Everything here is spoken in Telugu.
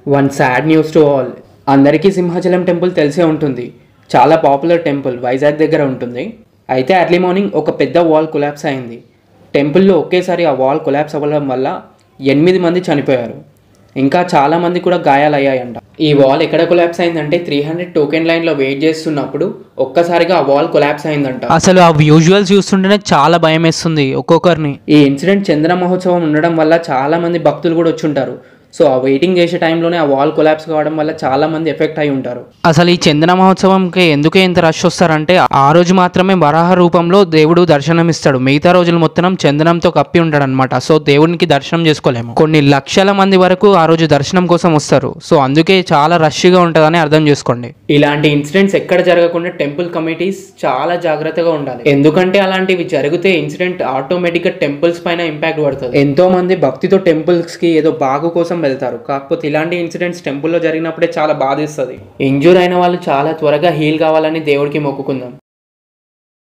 One sad news to all. అందరికీ సింహాచలం టెంపుల్ తెలిసే ఉంటుంది. చాలా పాపులర్ టెంపుల్, వైజాగ్ దగ్గర ఉంటుంది. అయితే ఎర్లీ మార్నింగ్ ఒక పెద్ద వాల్ కొలాప్స్ అయింది. టెంపుల్లో ఒకేసారి ఆ వాల్ కొలాప్స్ అవ్వడం వల్ల 8 మంది చనిపోయారు. ఇంకా చాలామంది కూడా గాయాలయ్యాయంట. ఈ వాల్ ఎక్కడ కొలాప్స్ అయిందంటే 300 టోకెన్ లైన్లో వెయిట్ చేస్తున్నప్పుడు ఒక్కసారిగా ఆ వాల్ కొలాప్స్ అయిందంట. అసలు ఆ విజువల్స్ చూస్తుంటేనే చాలా భయం వేస్తుంది ఒక్కొక్కరిని. ఈ ఇన్సిడెంట్ చంద్ర మహోత్సవం ఉండడం వల్ల చాలామంది భక్తులు కూడా వచ్చి ఉంటారు. సో ఆ వెయిటింగ్ చేసే టైంలోనే ఆ వాల్ కొలాప్స్ కావడం వల్ల చాలా మంది ఎఫెక్ట్ అయి ఉంటారు. అసలు ఈ చందన మహోత్సవంకి ఎందుకు ఇంత రష్ వస్తారంటే ఆ రోజు మాత్రమే వరాహ రూపంలో దేవుడు దర్శనం ఇస్తాడు. మిగతా రోజులు మొత్తం చందనంతో కప్పి ఉంటాడు అనమాట. సో దేవునికి దర్శనం చేసుకోలేము. కొన్ని లక్షల మంది వరకు ఆ రోజు దర్శనం కోసం వస్తారు. సో అందుకే చాలా రష్గా ఉంటుందని అర్థం చేసుకోండి. ఇలాంటి ఇన్సిడెంట్స్ ఎక్కడ జరగకుండా టెంపుల్ కమిటీస్ చాలా జాగ్రత్తగా ఉండాలి. ఎందుకంటే అలాంటివి జరిగితే ఇన్సిడెంట్ ఆటోమేటిక్గా టెంపుల్స్ పైన ఇంపాక్ట్ పడుతుంది. ఎంతో మంది భక్తితో టెంపుల్స్కి ఏదో బాగు కోసం వెళ్తారు. కాకపోతే ఇలాంటి ఇన్సిడెంట్స్ టెంపుల్లో జరిగినప్పుడే చాలా బాధేస్తుంది. ఇంజూర్ అయిన వాళ్ళు చాలా త్వరగా హీల్ కావాలని దేవుడికి మొక్కుకుందాం.